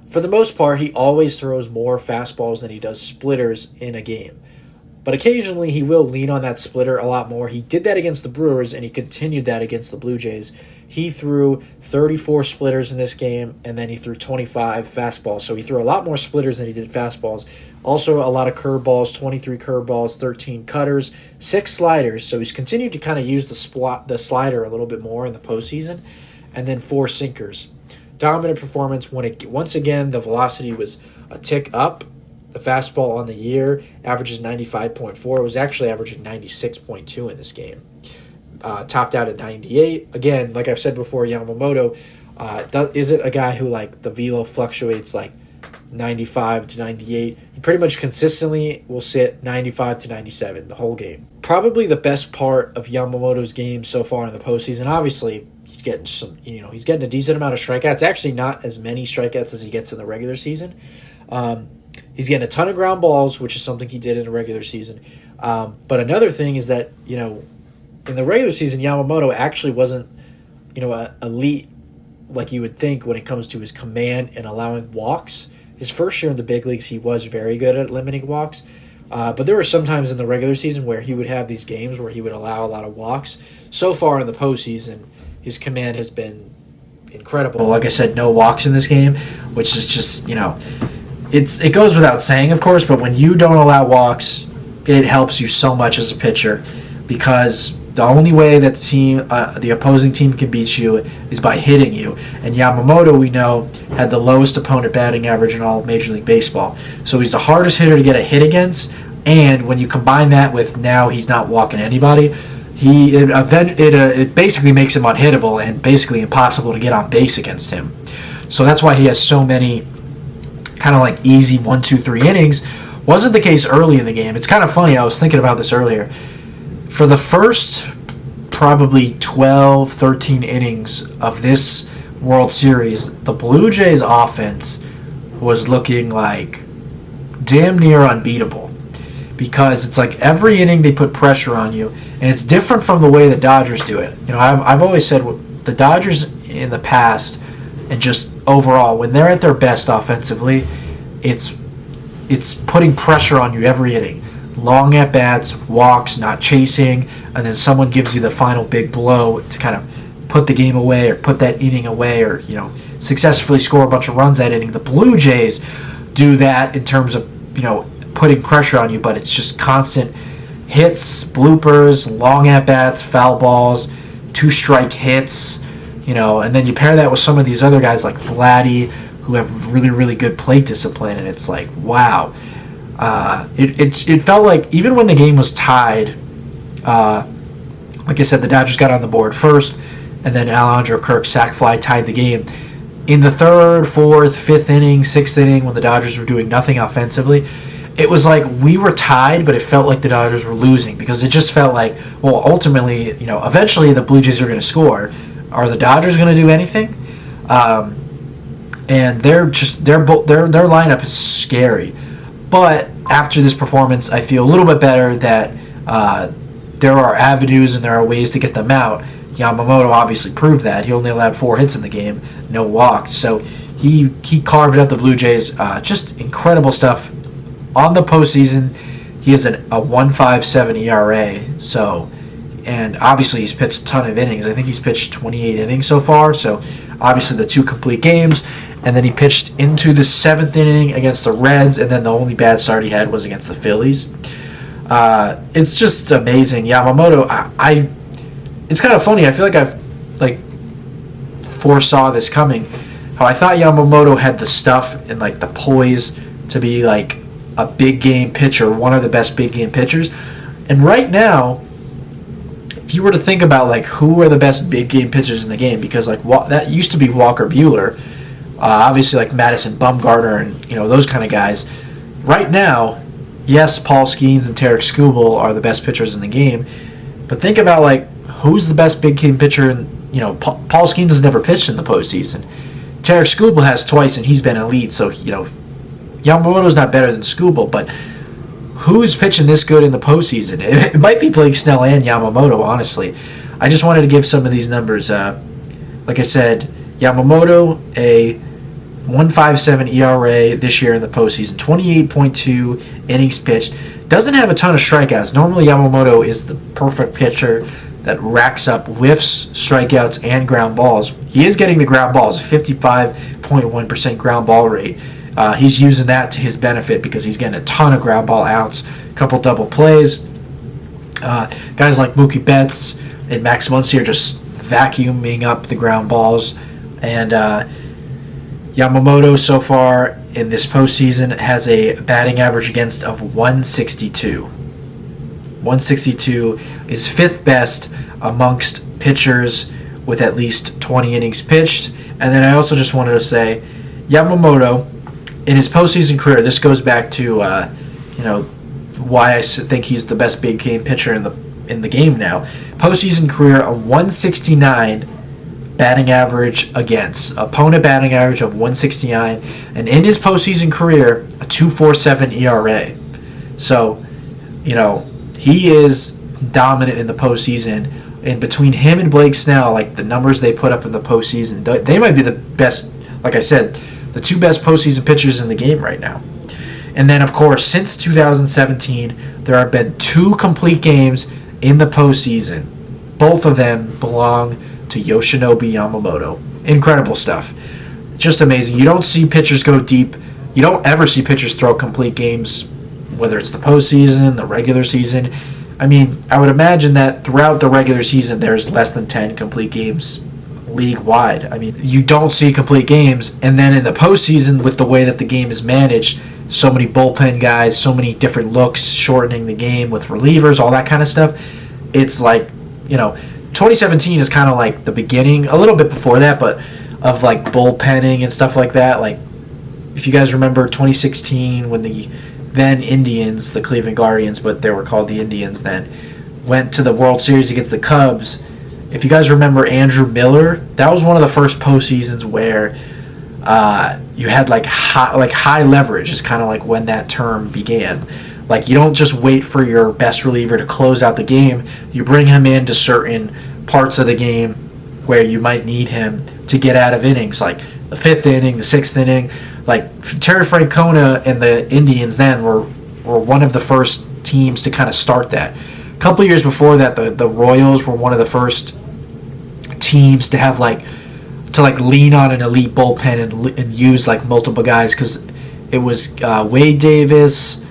For the most part, he always throws more fastballs than he does splitters in a game. But occasionally he will lean on that splitter a lot more. He did that against the Brewers, and he continued that against the Blue Jays. He threw 34 splitters in this game, and then he threw 25 fastballs. So he threw a lot more splitters than he did fastballs. Also, a lot of curveballs, 23 curveballs, 13 cutters, 6 sliders. So he's continued to kind of use the slider a little bit more in the postseason, and then 4 sinkers. Dominant performance. Once again, the velocity was a tick up. The fastball on the year averages 95.4. It was actually averaging 96.2 in this game. Topped out at 98. Again, like I've said before, Yamamoto isn't a guy who, the velo fluctuates 95 to 98. He pretty much consistently will sit 95 to 97 the whole game. Probably the best part of Yamamoto's game so far in the postseason. Obviously, he's getting he's getting a decent amount of strikeouts. Actually, not as many strikeouts as he gets in the regular season. He's getting a ton of ground balls, which is something he did in the regular season. But another thing is that, in the regular season, Yamamoto actually wasn't, elite like you would think when it comes to his command and allowing walks. His first year in the big leagues, he was very good at limiting walks. But there were some times in the regular season where he would have these games where he would allow a lot of walks. So far in the postseason, his command has been incredible. Like I said, no walks in this game, which is just, it goes without saying, of course, but when you don't allow walks, it helps you so much as a pitcher, because the only way that the opposing team can beat you is by hitting you. And Yamamoto, we know, had the lowest opponent batting average in all of Major League Baseball. So he's the hardest hitter to get a hit against, and when you combine that with now he's not walking anybody, it basically makes him unhittable and basically impossible to get on base against him. So that's why he has so many kind of easy 1, 2, 3 innings. Wasn't the case early in the game. It's kind of funny. I was thinking about this earlier. For the first probably 12, 13 innings of this World Series, the Blue Jays offense was looking like damn near unbeatable, because it's like every inning they put pressure on you, and it's different from the way the Dodgers do it. I've always said the Dodgers in the past, and just overall, when they're at their best offensively, it's putting pressure on you every inning. Long at bats, walks, not chasing, and then someone gives you the final big blow to kind of put the game away or put that inning away, or successfully score a bunch of runs that inning. The Blue Jays do that in terms of putting pressure on you, but it's just constant hits, bloopers, long at bats, foul balls, 2-strike hits, and then you pair that with some of these other guys like Vladdy, who have really, really good plate discipline, and it's like, wow. It felt like even when the game was tied, like I said, the Dodgers got on the board first, and then Alejandro Kirk's sac fly tied the game. In the third, fourth, fifth inning, sixth inning, when the Dodgers were doing nothing offensively, it was like we were tied, but it felt like the Dodgers were losing, because it just felt like, well, ultimately, eventually the Blue Jays are going to score. Are the Dodgers going to do anything? And their lineup is scary. But after this performance, I feel a little bit better that there are avenues and there are ways to get them out. Yamamoto obviously proved that. He only allowed 4 hits in the game, no walks. So he carved out the Blue Jays. Just incredible stuff. On the postseason, he has a 1.57 ERA. So, and obviously he's pitched a ton of innings. I think he's pitched 28 innings so far. So obviously the 2 complete games. And then he pitched into the 7th inning against the Reds, and then the only bad start he had was against the Phillies. It's just amazing. Yamamoto, it's kind of funny. I feel like I've foresaw this coming. How I thought Yamamoto had the stuff and the poise to be a big game pitcher, one of the best big game pitchers. And right now, if you were to think about who are the best big game pitchers in the game, because that used to be Walker Buehler. Obviously, Madison Bumgarner and those kind of guys. Right now, yes, Paul Skeens and Tarek Skubal are the best pitchers in the game. But think about who's the best big game pitcher. And Paul Skeens has never pitched in the postseason. Tarek Skubal has twice, and he's been elite. So Yamamoto's not better than Skubal, but who's pitching this good in the postseason? It might be Blake Snell and Yamamoto, honestly. I just wanted to give some of these numbers. Like I said, Yamamoto, a 1.57 ERA this year in the postseason, 28.2 innings pitched. Doesn't have a ton of strikeouts. Normally Yamamoto is the perfect pitcher that racks up whiffs, strikeouts, and ground balls. He is getting the ground balls, a 55.1% ground ball rate. He's using that to his benefit because he's getting a ton of ground ball outs, a couple double plays. Guys like Mookie Betts and Max Muncy are just vacuuming up the ground balls. And Yamamoto so far in this postseason has a batting average against of 162. 162 is 5th best amongst pitchers with at least 20 innings pitched. And then I also just wanted to say, Yamamoto, in his postseason career, this goes back to why I think he's the best big game pitcher in the game now. Postseason career, a 169 batting average against. Opponent batting average of 169. And in his postseason career, a 2.47 ERA. So, he is dominant in the postseason. And between him and Blake Snell, the numbers they put up in the postseason, they might be the best, like I said, the 2 best postseason pitchers in the game right now. And then, of course, since 2017, there have been 2 complete games in the postseason. Both of them belong to Yoshinobu Yamamoto. Incredible stuff. Just amazing. You don't see pitchers go deep. You don't ever see pitchers throw complete games, whether it's the postseason, the regular season. I mean, I would imagine that throughout the regular season, there's less than 10 complete games league-wide. I mean, you don't see complete games. And then in the postseason, with the way that the game is managed, so many bullpen guys, so many different looks, shortening the game with relievers, all that kind of stuff. It's 2017 is kind of the beginning, a little bit before that, but of bullpenning and stuff like that. If you guys remember 2016 when the then Indians, the Cleveland Guardians, but they were called the Indians then, went to the World Series against the Cubs, if you guys remember Andrew Miller, that was one of the first postseasons where you had like high leverage. Is kind of like when that term began. Like, you don't just wait for your best reliever to close out the game. You bring him into certain parts of the game where you might need him to get out of innings, like the 5th inning, the 6th inning. Like, Terry Francona and the Indians then were one of the first teams to kind of start that. A couple years before that, the Royals were one of the first teams to have to lean on an elite bullpen and use like multiple guys, because it was Wade Davis,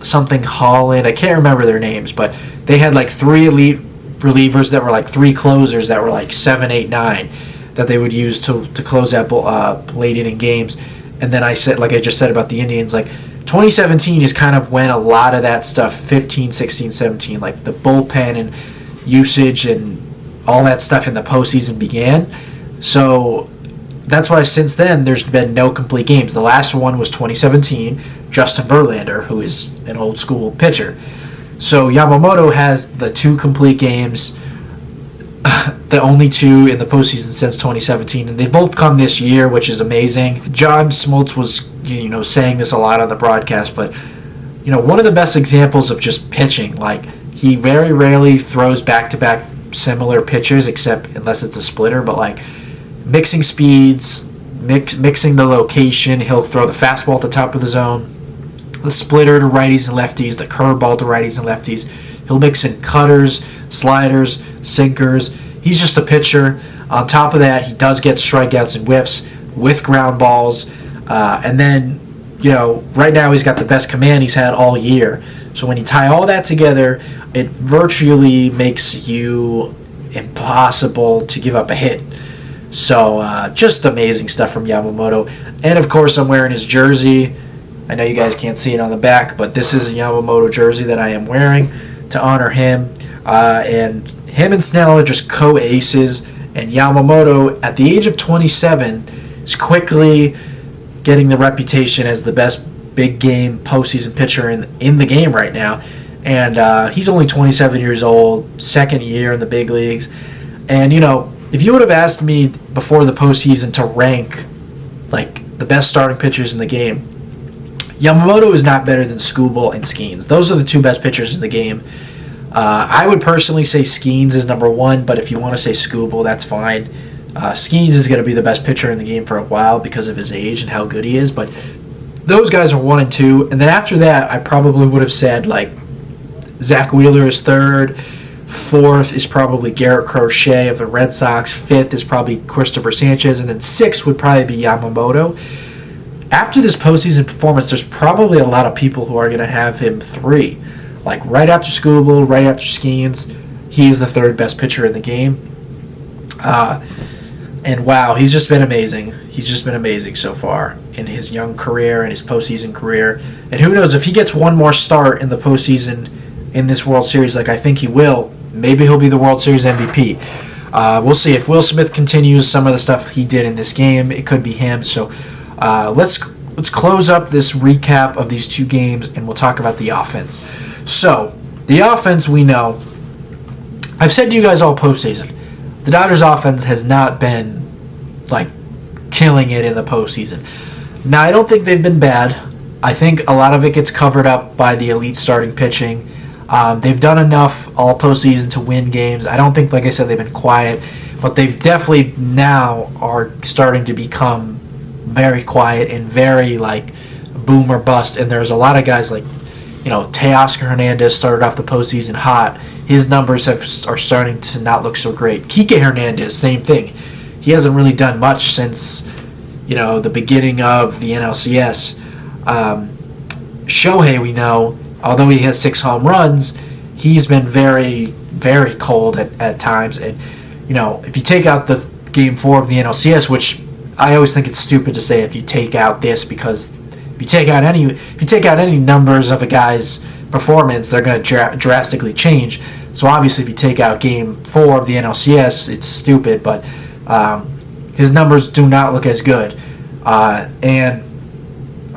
something Holland. I can't remember their names, but they had like 3 elite relievers that were like 3 closers that were like 7, 8, 9 that they would use to close out late inning games. And then I said, like I just said about the Indians, like 2017 is kind of when a lot of that stuff, 15, 16, 17, like the bullpen and usage and all that stuff in the postseason began. So that's why since then there's been no complete games. The last one was 2017, Justin Verlander, who is an old school pitcher. So Yamamoto has the 2 complete games, the only 2 in the postseason since 2017, and they both come this year, which is amazing. John Smoltz was, saying this a lot on the broadcast, but one of the best examples of just pitching. Like, he very rarely throws back-to-back similar pitches, except unless it's a splitter, but like mixing speeds, mixing the location. He'll throw the fastball at the top of the zone, the splitter to righties and lefties, the curveball to righties and lefties. He'll mix in cutters, sliders, sinkers. He's just a pitcher. On top of that, he does get strikeouts and whiffs with ground balls. And then, right now he's got the best command he's had all year. So when you tie all that together, it virtually makes you impossible to give up a hit. So just amazing stuff from Yamamoto. And of course, I'm wearing his jersey. I know you guys can't see it on the back, but this is a Yamamoto jersey that I am wearing to honor him. And him and Snell are just co-aces. And Yamamoto, at the age of 27, is quickly getting the reputation as the best big game postseason pitcher in the game right now. And he's only 27 years old, second year in the big leagues. And, if you would have asked me before the postseason to rank like the best starting pitchers in the game, Yamamoto is not better than Skubal and Skeens. Those are the 2 best pitchers in the game. I would personally say Skeens is number 1, but if you want to say Skubal, that's fine. Skeens is going to be the best pitcher in the game for a while because of his age and how good he is, but those guys are 1 and 2. And then after that, I probably would have said like Zach Wheeler is 3rd. 4th is probably Garrett Crochet of the Red Sox. 5th is probably Christopher Sanchez. And then 6th would probably be Yamamoto. After this postseason performance, there's probably a lot of people who are going to have him 3. Like right after Skubal, right after Skeens, he is the 3rd best pitcher in the game. And wow, he's just been amazing. He's just been amazing so far in his young career and his postseason career. And who knows, if he gets one more start in the postseason in this World Series, like I think he will, maybe he'll be the World Series MVP. We'll see. If Will Smith continues some of the stuff he did in this game, it could be him. So let's close up this recap of these 2 games, and we'll talk about the offense. So the offense, we know, I've said to you guys all postseason, the Dodgers offense has not been like killing it in the postseason. Now, I don't think they've been bad. I think a lot of it gets covered up by the elite starting pitching. They've done enough all postseason to win games. I don't think, like I said, they've been quiet, but they've definitely now are starting to become very quiet and very like boom or bust. And there's a lot of guys like, Teoscar Hernandez started off the postseason hot. His numbers are starting to not look so great. Kike Hernandez, same thing. He hasn't really done much since, the beginning of the NLCS. Shohei, we know, although he has 6 home runs, he's been very, very cold at times. And, if you take out the Game 4 of the NLCS, which I always think it's stupid to say if you take out this, because if you take out any numbers of a guy's performance, they're going to drastically change. So obviously, if you take out Game 4 of the NLCS, it's stupid, but his numbers do not look as good. And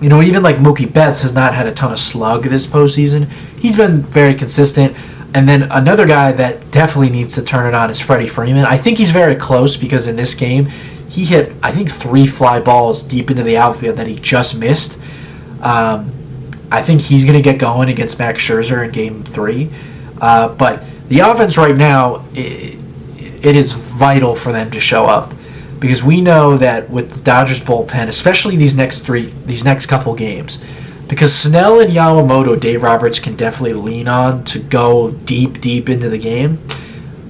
even like Mookie Betts has not had a ton of slug this postseason. He's been very consistent. And then another guy that definitely needs to turn it on is Freddie Freeman. I think he's very close because in this game, he hit, I think, 3 fly balls deep into the outfield that he just missed. I think he's going to get going against Max Scherzer in Game 3. But the offense right now, it is vital for them to show up. Because we know that with the Dodgers bullpen, especially these next couple games, because Snell and Yamamoto, Dave Roberts can definitely lean on to go deep into the game.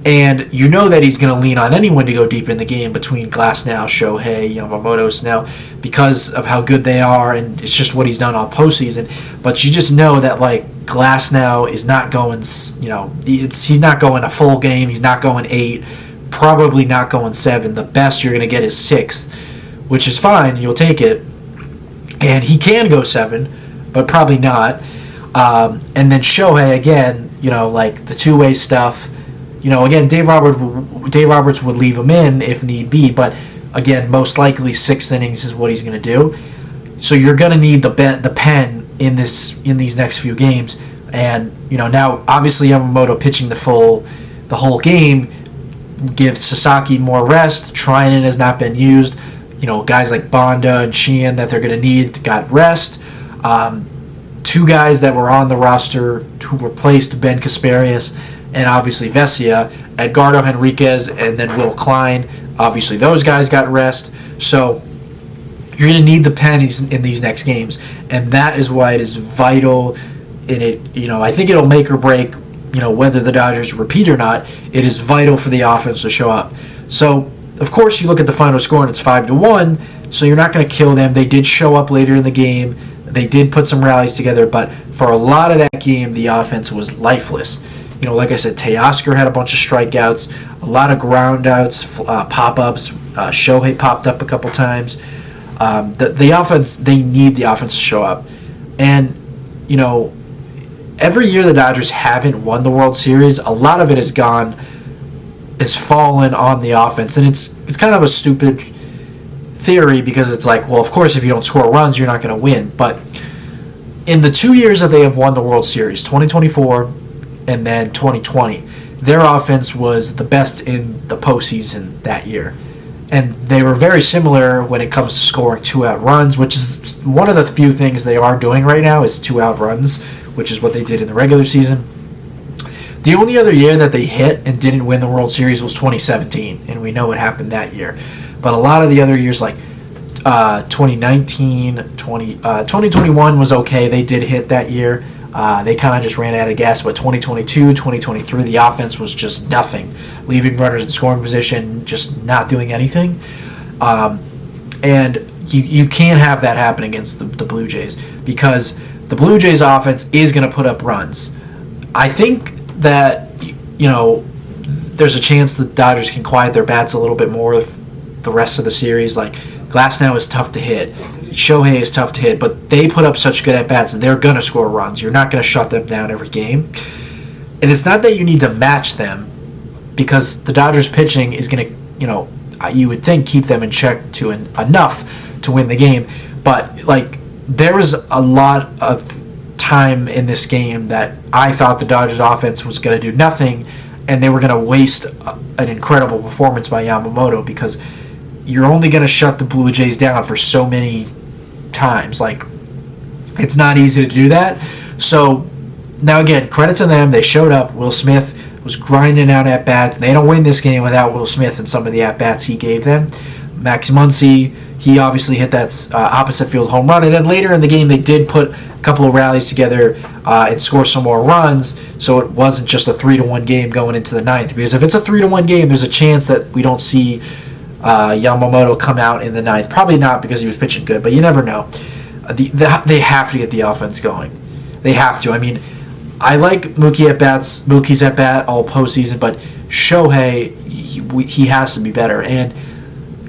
And you know that he's going to lean on anyone to go deep in the game between Glasnow, Shohei, Yamamoto, Snell, because of how good they are, and it's just what he's done all postseason. But you just know that, like, Glasnow is not going, he's not going a full game. He's not going 8, probably not going 7. The best you're going to get is 6, which is fine. You'll take it. And he can go 7, but probably not. And then Shohei, again, like the two-way stuff. Again, Dave Roberts would leave him in if need be, but again, most likely 6 innings is what he's going to do. So you're going to need the pen in these next few games, and now obviously Yamamoto pitching the whole game gives Sasaki more rest. Trinan has not been used. Guys like Bonda and Sheehan that they're going to need got rest. 2 guys that were on the roster who replaced Ben Kasparius and obviously Vesia, Edgardo Henriquez, and then Will Klein. Obviously, those guys got rest. So you're going to need the pen in these next games, and that is why it is vital. In it, I think it'll make or break. Whether the Dodgers repeat or not, it is vital for the offense to show up. So, of course, you look at the final score and it's 5-1. So you're not going to kill them. They did show up later in the game. They did put some rallies together, but for a lot of that game, the offense was lifeless. Like I said, Teoscar had a bunch of strikeouts, a lot of groundouts, pop-ups. Shohei popped up a couple times. The offense, they need the offense to show up. And, every year the Dodgers haven't won the World Series, a lot of it has fallen on the offense. And it's kind of a stupid theory because it's like, well, of course, if you don't score runs, you're not going to win. But in the 2 years that they have won the World Series, 2024 and then 2020, their offense was the best in the postseason that year. And they were very similar when it comes to scoring 2-out runs, which is one of the few things they are doing right now is 2-out runs, which is what they did in the regular season. The only other year that they hit and didn't win the World Series was 2017, and we know what happened that year. But a lot of the other years, like 2019, 2021 was okay. They did hit that year. They kind of just ran out of gas, but 2022, 2023, the offense was just nothing. Leaving runners in scoring position, just not doing anything. And you can't have that happen against the Blue Jays because the Blue Jays offense is going to put up runs. I think that, there's a chance the Dodgers can quiet their bats a little bit more the rest of the series. Like, Glasnow is tough to hit. Shohei is tough to hit, but they put up such good at-bats, they're going to score runs. You're not going to shut them down every game. And it's not that you need to match them, because the Dodgers pitching is going to, you would think, keep them in check to enough to win the game. But, there was a lot of time in this game that I thought the Dodgers offense was going to do nothing, and they were going to waste an incredible performance by Yamamoto, because you're only going to shut the Blue Jays down for so many times. It's not easy to do that. So, now again, credit to them. They showed up. Will Smith was grinding out at-bats. They don't win this game without Will Smith and some of the at-bats he gave them. Max Muncy, he obviously hit that opposite field home run. And then later in the game, they did put a couple of rallies together and score some more runs. So it wasn't just a 3-1 game going into the ninth. Because if it's a 3-1 game, there's a chance that we don't see Yamamoto come out in the ninth. Probably not, because he was pitching good, but you never know. They have to get the offense going. They have to. I mean, I like Mookie's at bat all postseason, but Shohei, he has to be better. And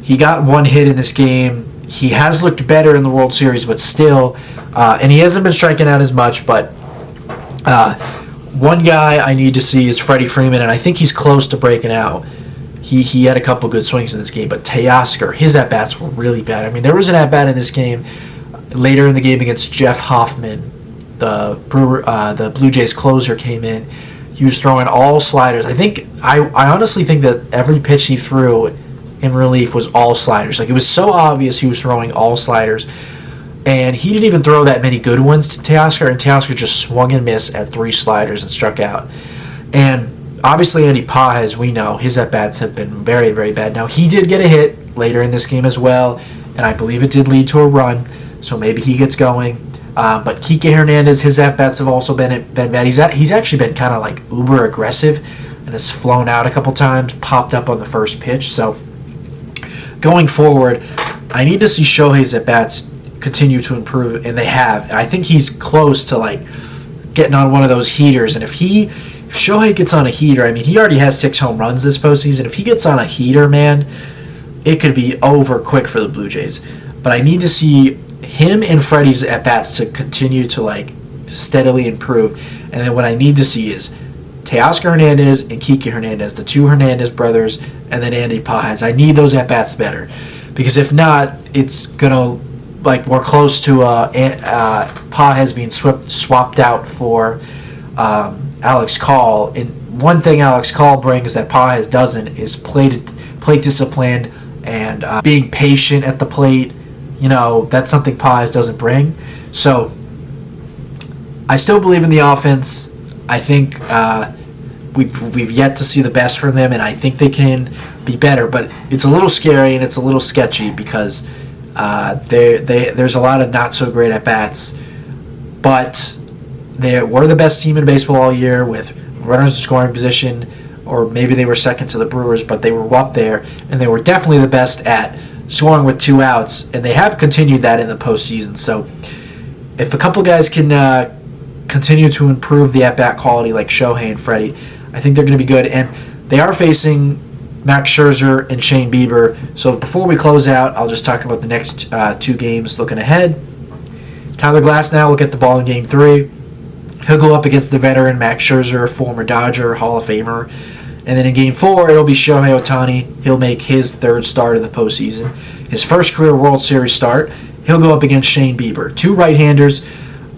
he got 1 hit in this game. He has looked better in the World Series, but still, and he hasn't been striking out as much. But one guy I need to see is Freddie Freeman, and I think he's close to breaking out. He had a couple good swings in this game, but Teoscar, his at-bats were really bad. I mean, there was an at-bat in this game later in the game against Jeff Hoffman, the Blue Jays closer, came in. he was throwing all sliders. I honestly think that every pitch he threw in relief was all sliders. Like, it was so obvious he was throwing all sliders. And he didn't even throw that many good ones to Teoscar, and Teoscar just swung and missed at 3 sliders and struck out. And obviously Andy Pages, we know, his at-bats have been very, very bad. Now, he did get a hit later in this game as well, and I believe it did lead to a run, so maybe he gets going. But Kike Hernandez, his at-bats have also been bad. He's actually been kind of like uber aggressive and has flown out a couple times, popped up on the first pitch. So going forward, I need to see Shohei's at-bats continue to improve, and they have. And I think he's close to like getting on one of those heaters. And if Shohei gets on a heater, I mean, he already has 6 home runs this postseason. If he gets on a heater, man, it could be over quick for the Blue Jays. But I need to see him and Freddie's at-bats to continue to like steadily improve. And then what I need to see is Teoscar Hernandez and Kike Hernandez, the 2 Hernandez brothers, and then Andy Pages. I need those at-bats better, because if not, it's gonna, like, we're close to Pages being swapped out for Alex Call. And one thing Alex Call brings that Pages doesn't is plate discipline and being patient at the plate. You know, that's something Pages doesn't bring. So I still believe in the offense. I think we've yet to see the best from them, and I think they can be better. But it's a little scary and it's a little sketchy because there's a lot of not so great at bats. But they were the best team in baseball all year with runners in scoring position, or maybe they were second to the Brewers, but they were up there, and they were definitely the best at scoring with 2 outs, and they have continued that in the postseason. So if a couple guys can continue to improve the at-bat quality like Shohei and Freddie, I think they're going to be good. And they are facing Max Scherzer and Shane Bieber. So before we close out, I'll just talk about the next 2 games looking ahead. Tyler Glasnow will get the ball in Game 3. He'll go up against the veteran Max Scherzer, former Dodger, Hall of Famer. And then in Game 4, it'll be Shohei Ohtani. He'll make his 3rd start of the postseason. His first career World Series start. He'll go up against Shane Bieber. 2 right-handers.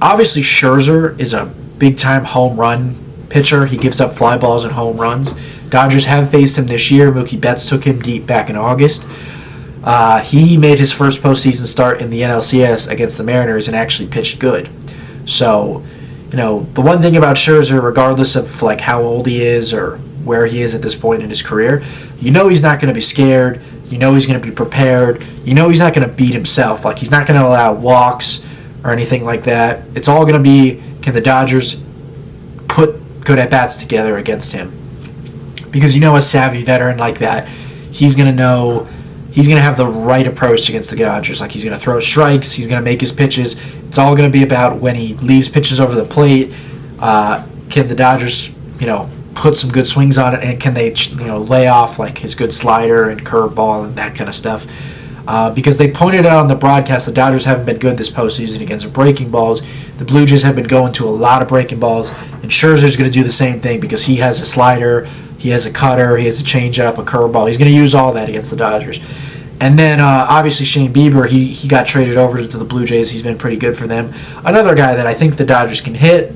Obviously, Scherzer is a big-time home run pitcher. He gives up fly balls and home runs. Dodgers have faced him this year. Mookie Betts took him deep back in August. He made his first postseason start in the NLCS against the Mariners and actually pitched good. So, you know, the one thing about Scherzer, regardless of like how old he is or where he is at this point in his career, you know he's not going to be scared. You know he's going to be prepared. You know he's not going to beat himself. Like, he's not going to allow walks or anything like that. It's all going to be, can the Dodgers put good at-bats together against him? Because you know a savvy veteran like that, he's going to know, he's going to have the right approach against the Dodgers. Like, he's going to throw strikes. He's going to make his pitches. It's all going to be about when he leaves pitches over the plate. Can the Dodgers, you know, put some good swings on it, and can they, you know, lay off like his good slider and curveball and that kind of stuff? Because they pointed out on the broadcast the Dodgers haven't been good this postseason against breaking balls. The Blue Jays have been going to a lot of breaking balls, and Scherzer's going to do the same thing because he has a slider, he has a cutter, he has a changeup, a curveball. He's going to use all that against the Dodgers. And then obviously Shane Bieber, he got traded over to the Blue Jays. He's been pretty good for them. Another guy that I think the Dodgers can hit.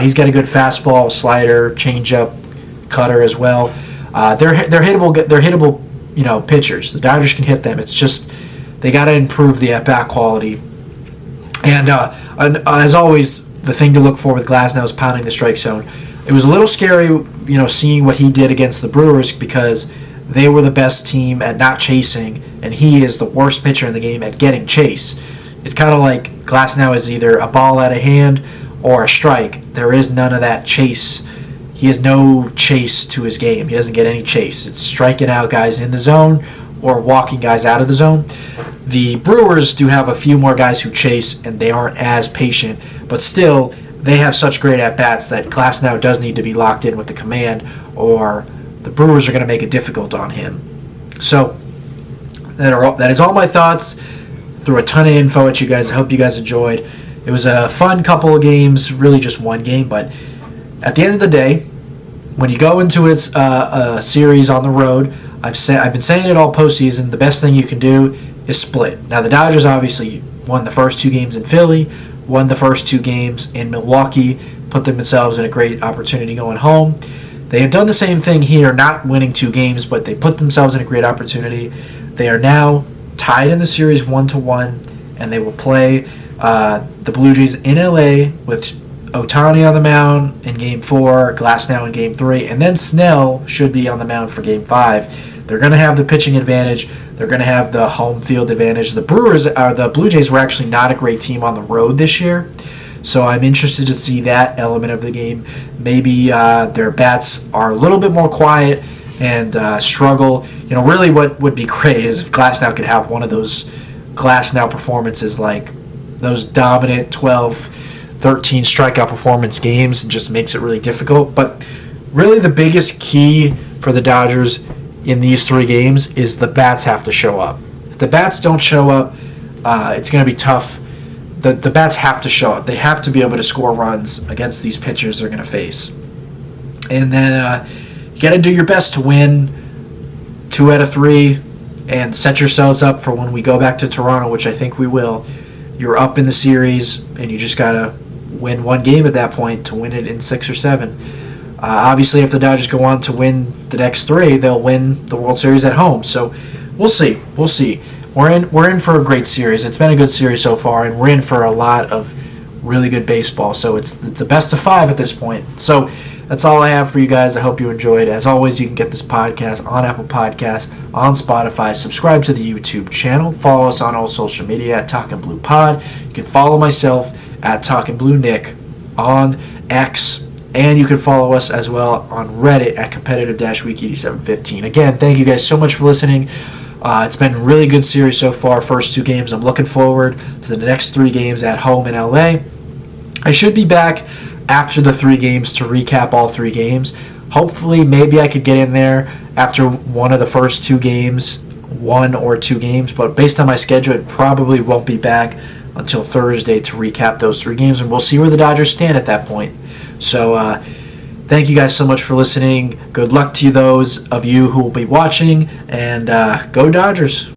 He's got a good fastball, slider, changeup, cutter as well. They're hittable, you know, pitchers. The Dodgers can hit them. It's just they got to improve the at-bat quality. And as always, the thing to look for with Glasnow is pounding the strike zone. It was a little scary, you know, seeing what he did against the Brewers because they were the best team at not chasing, and he is the worst pitcher in the game at getting chase. It's kind of like Glasnow is either a ball out of hand or a strike. There is none of that chase. He has no chase to his game. He doesn't get any chase. It's striking out guys in the zone or walking guys out of the zone. The Brewers do have a few more guys who chase, and they aren't as patient, but still, they have such great at-bats that Glasnow does need to be locked in with the command, or the Brewers are going to make it difficult on him. So, that is all my thoughts. Threw a ton of info at you guys. I hope you guys enjoyed. It was a fun couple of games, really just one game, but at the end of the day, when you go into a series on the road, I've been saying it all postseason, the best thing you can do is split. Now, the Dodgers obviously won the first 2 games in Philly, won the first 2 games in Milwaukee. put themselves in a great opportunity going home. They have done the same thing here, not winning 2 games, but they put themselves in a great opportunity. They are now tied in the series 1-1, and they will play the Blue Jays in LA with Ohtani on the mound in Game 4, Glasnow in Game 3, and then Snell should be on the mound for Game 5. They're going to have the pitching advantage. They're going to have the home field advantage. The Blue Jays were actually not a great team on the road this year, so I'm interested to see that element of the game. Maybe their bats are a little bit more quiet and struggle. Really what would be great is if Glasnow could have one of those Glasnow performances, like those dominant 12, 13 strikeout performance games, and just makes it really difficult. But really the biggest key for the Dodgers in these 3 games is the bats have to show up. If the bats don't show up, it's going to be tough. The bats have to show up. They have to be able to score runs against these pitchers they're going to face. And then you got to do your best to win 2 out of 3 and set yourselves up for when we go back to Toronto, which I think we will. You're up in the series, and you just got to win 1 game at that point to win it in 6 or 7. Obviously, if the Dodgers go on to win the next 3, they'll win the World Series at home. So we'll see. We'll see. We're in for a great series. It's been a good series so far, and we're in for a lot of really good baseball. So it's a best of 5 at this point. So that's all I have for you guys. I hope you enjoyed. As always, you can get this podcast on Apple Podcasts, on Spotify. Subscribe to the YouTube channel. Follow us on all social media at Talkin' Blue Pod. You can follow myself at Talkin' Blue Nick on X. And you can follow us as well on Reddit at competitive-week8715. Again, thank you guys so much for listening. It's been a really good series so far. First 2 games. I'm looking forward to the next 3 games at home in LA. I should be back after the 3 games to recap all 3 games. Hopefully, maybe I could get in there after one of the first 2 games, 1 or 2 games. But based on my schedule, it probably won't be back until Thursday to recap those 3 games. And we'll see where the Dodgers stand at that point. So thank you guys so much for listening. Good luck to those of you who will be watching. And go Dodgers.